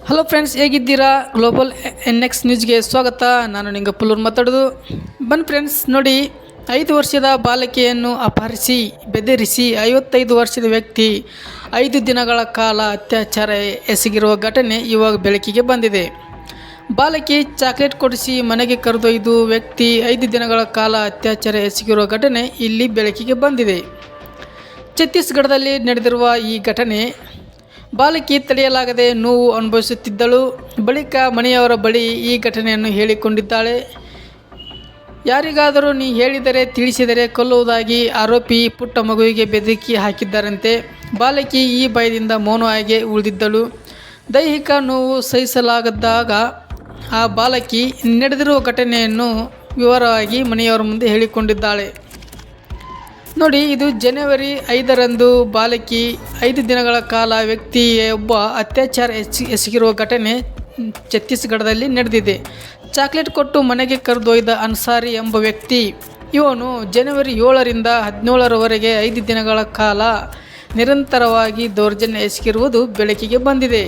Hello friends, ಹೇಗಿದ್ದೀರಾ? Global NX ನ್ಯೂಸ್ಗೆ ಸ್ವಾಗತ. ನಾನು ನಿಂಗಪ್ಪಲ್ಲೂರು ಮಾತಾಡೋದು. ಬನ್ನಿ ಫ್ರೆಂಡ್ಸ್, ನೋಡಿ, 5 ವರ್ಷದ ಬಾಲಕಿಯನ್ನು ಅಪಹರಿಸಿ ಬೆದರಿಸಿ 55 ವರ್ಷದ ವ್ಯಕ್ತಿ 5 ದಿನಗಳ ಕಾಲ ಅತ್ಯಾಚಾರ ಎಸಗಿರುವ ಘಟನೆ ಇವಾಗ ಬೆಳಕಿಗೆ ಬಂದಿದೆ. ಬಾಲಕಿ ಚಾಕ್ಲೇಟ್ ಕೊಡಿಸಿ ಮನೆಗೆ ಕರೆದೊಯ್ದು ವ್ಯಕ್ತಿ 5 ದಿನಗಳ ಕಾಲ ಅತ್ಯಾಚಾರ ಎಸಗಿರುವ ಘಟನೆ ಇಲ್ಲಿ ಬೆಳಕಿಗೆ ಬಂದಿದೆ. ಛತ್ತೀಸ್ಗಢದಲ್ಲಿ ನಡೆದಿರುವ ಈ ಘಟನೆ ಬಾಲಕಿ ತಡೆಯಲಾಗದೆ ನೋವು ಅನುಭವಿಸುತ್ತಿದ್ದಳು. ಬಳಿಕ ಮನೆಯವರ ಬಳಿ ಈ ಘಟನೆಯನ್ನು ಹೇಳಿಕೊಂಡಿದ್ದಾಳೆ. ಯಾರಿಗಾದರೂ ನೀ ಹೇಳಿದರೆ ತಿಳಿಸಿದರೆ ಕೊಲ್ಲುವುದಾಗಿ ಆರೋಪಿ ಪುಟ್ಟ ಮಗುವಿಗೆ ಬೆದರಿಕೆ ಹಾಕಿದ್ದಾರಂತೆ. ಬಾಲಕಿ ಈ ಭಯದಿಂದ ಮೌನವಾಗಿ ಉಳಿದಿದ್ದಳು. ದೈಹಿಕ ನೋವು ಸಹಿಸಲಾಗದಾಗ ಆ ಬಾಲಕಿ ನಡೆದಿರುವ ಘಟನೆಯನ್ನು ವಿವರವಾಗಿ ಮನೆಯವರ ಮುಂದೆ ಹೇಳಿಕೊಂಡಿದ್ದಾಳೆ. ನೋಡಿ, ಇದು ಜನವರಿ 5ರಂದು ಬಾಲಕಿ 5 ದಿನಗಳ ಕಾಲ ವ್ಯಕ್ತಿಯೊಬ್ಬ ಅತ್ಯಾಚಾರ ಎಸಗಿರುವ ಘಟನೆ ಛತ್ತೀಸ್ಗಢದಲ್ಲಿ ನಡೆದಿದೆ. ಚಾಕ್ಲೇಟ್ ಕೊಟ್ಟು ಮನೆಗೆ ಕರೆದೊಯ್ದ ಅನ್ಸಾರಿ ಎಂಬ ವ್ಯಕ್ತಿ, ಇವನು ಜನವರಿ 7ರಿಂದ 17ರವರೆಗೆ 5 ದಿನಗಳ ಕಾಲ ನಿರಂತರವಾಗಿ ದೌರ್ಜನ್ಯ ಎಸಗಿರುವುದು ಬೆಳಕಿಗೆ ಬಂದಿದೆ.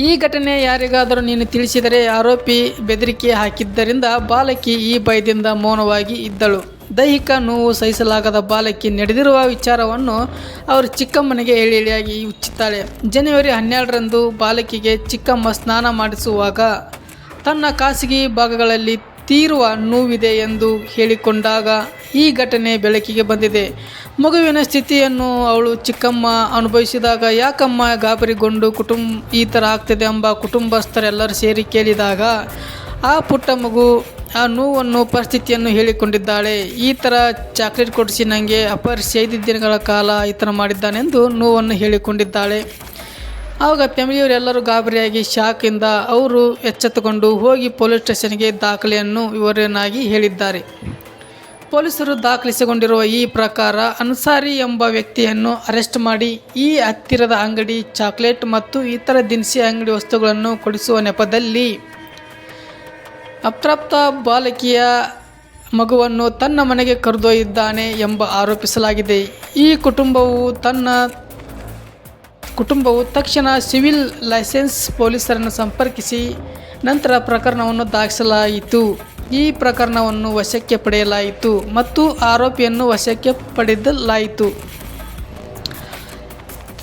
ಈ ಘಟನೆ ಯಾರಿಗಾದರೂ ನೀನು ತಿಳಿಸಿದರೆ ಆರೋಪಿ ಬೆದರಿಕೆ ಹಾಕಿದ್ದರಿಂದ ಬಾಲಕಿ ಈ ಭಯದಿಂದ ಮೌನವಾಗಿ ಇದ್ದಳು. ದೈಹಿಕ ನೋವು ಸಹಿಸಲಾಗದ ಬಾಲಕಿ ನಡೆದಿರುವ ವಿಚಾರವನ್ನು ಅವರು ಚಿಕ್ಕಮ್ಮನಿಗೆ ಹೇಳಿಯಾಗಿ ಉಚ್ಚಿತ್ತಾಳೆ. ಜನವರಿ 12ರಂದು ಬಾಲಕಿಗೆ ಚಿಕ್ಕಮ್ಮ ಸ್ನಾನ ಮಾಡಿಸುವಾಗ ತನ್ನ ಖಾಸಗಿ ಭಾಗಗಳಲ್ಲಿ ತೀರುವ ನೋವಿದೆ ಎಂದು ಹೇಳಿಕೊಂಡಾಗ ಈ ಘಟನೆ ಬೆಳಕಿಗೆ ಬಂದಿದೆ. ಮಗುವಿನ ಸ್ಥಿತಿಯನ್ನು ಅವಳು ಚಿಕ್ಕಮ್ಮ ಅನುಭವಿಸಿದಾಗ ಯಾಕಮ್ಮ ಗಾಬರಿಗೊಂಡು ಈ ಥರ ಆಗ್ತದೆ ಎಂಬ ಕುಟುಂಬಸ್ಥರೆಲ್ಲರೂ ಸೇರಿ ಕೇಳಿದಾಗ ಆ ಪುಟ್ಟ ಮಗು ಆ ನೋವನ್ನು ಪರಿಸ್ಥಿತಿಯನ್ನು ಹೇಳಿಕೊಂಡಿದ್ದಾಳೆ. ಈ ಥರ ಚಾಕ್ಲೇಟ್ ಕೊಡಿಸಿ ನನಗೆ ಅಪಹರಿಸಿ 5 ದಿನಗಳ ಕಾಲ ಈ ಥರ ಮಾಡಿದ್ದಾನೆಂದು ನೋವನ್ನು ಹೇಳಿಕೊಂಡಿದ್ದಾಳೆ. ಆವಾಗ ಫ್ಯಾಮಿಲಿಯವರೆಲ್ಲರೂ ಗಾಬರಿಯಾಗಿ ಶಾಕಿಂದ ಅವರು ಎಚ್ಚೆತ್ತುಕೊಂಡು ಹೋಗಿ ಪೊಲೀಸ್ ಸ್ಟೇಷನ್ಗೆ ದಾಖಲೆಯನ್ನು ವಿವರನಾಗಿ ಹೇಳಿದ್ದಾರೆ. ಪೊಲೀಸರು ದಾಖಲಿಸಿಕೊಂಡಿರುವ ಈ ಪ್ರಕಾರ ಅನ್ಸಾರಿ ಎಂಬ ವ್ಯಕ್ತಿಯನ್ನು ಅರೆಸ್ಟ್ ಮಾಡಿ ಈ ಹತ್ತಿರದ ಅಂಗಡಿ ಚಾಕ್ಲೇಟ್ ಮತ್ತು ಇತರ ದಿನಸಿ ಅಂಗಡಿ ವಸ್ತುಗಳನ್ನು ಕೊಡಿಸುವ ನೆಪದಲ್ಲಿ ಅಪ್ರಾಪ್ತ ಬಾಲಕಿಯ ಮಗುವನ್ನು ತನ್ನ ಮನೆಗೆ ಕರೆದೊಯ್ದಿದ್ದಾನೆ ಎಂಬ ಆರೋಪಿಸಲಾಗಿದೆ. ಈ ಕುಟುಂಬವು ತಕ್ಷಣ ಸಿವಿಲ್ ಲೈಸೆನ್ಸ್ ಪೊಲೀಸರನ್ನು ಸಂಪರ್ಕಿಸಿ ನಂತರ ಪ್ರಕರಣವನ್ನು ದಾಖಲಿಸಲಾಯಿತು. ಈ ಪ್ರಕರಣವನ್ನು ವಶಕ್ಕೆ ಪಡೆಯಲಾಯಿತು ಮತ್ತು ಆರೋಪಿಯನ್ನು ವಶಕ್ಕೆ ಪಡೆಯಲಾಯಿತು.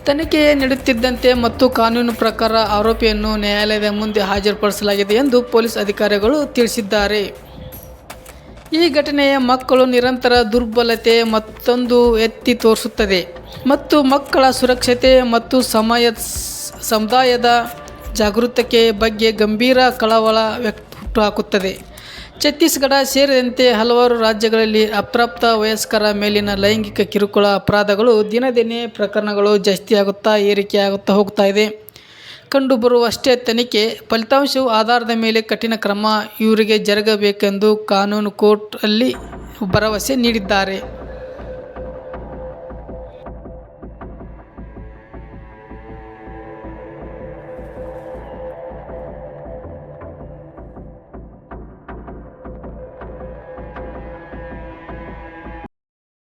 ತನಿಖೆ ನಡೆಯುತ್ತಿದ್ದಂತೆ ಮತ್ತು ಕಾನೂನು ಪ್ರಕಾರ ಆರೋಪಿಯನ್ನು ನ್ಯಾಯಾಲಯದ ಮುಂದೆ ಹಾಜರುಪಡಿಸಲಾಗಿದೆ ಎಂದು ಪೊಲೀಸ್ ಅಧಿಕಾರಿಗಳು ತಿಳಿಸಿದ್ದಾರೆ. ಈ ಘಟನೆಯ ಮಕ್ಕಳು ನಿರಂತರ ದುರ್ಬಲತೆ ಮತ್ತೊಂದು ಎತ್ತಿ ತೋರಿಸುತ್ತದೆ ಮತ್ತು ಮಕ್ಕಳ ಸುರಕ್ಷತೆ ಮತ್ತು ಸಮುದಾಯದ ಜಾಗೃತಿಗೆ ಬಗ್ಗೆ ಗಂಭೀರ ಕಳವಳ ಹುಟ್ಟುಹಾಕುತ್ತದೆ. ಛತ್ತೀಸ್ಗಢ ಸೇರಿದಂತೆ ಹಲವಾರು ರಾಜ್ಯಗಳಲ್ಲಿ ಅಪ್ರಾಪ್ತ ವಯಸ್ಕರ ಮೇಲಿನ ಲೈಂಗಿಕ ಕಿರುಕುಳ ಅಪರಾಧಗಳು ದಿನೇ ಪ್ರಕರಣಗಳು ಜಾಸ್ತಿಯಾಗುತ್ತಾ ಏರಿಕೆಯಾಗುತ್ತಾ ಹೋಗ್ತಾ ಇದೆ. ಕಂಡುಬರುವಷ್ಟೇ ತನಿಖೆ ಫಲಿತಾಂಶವು ಆಧಾರದ ಮೇಲೆ ಕಠಿಣ ಕ್ರಮ ಇವರಿಗೆ ಜರುಗಬೇಕೆಂದು ಕಾನೂನು ಕೋರ್ಟ್ ಅಲ್ಲಿ ಭರವಸೆ ನೀಡಿದ್ದಾರೆ.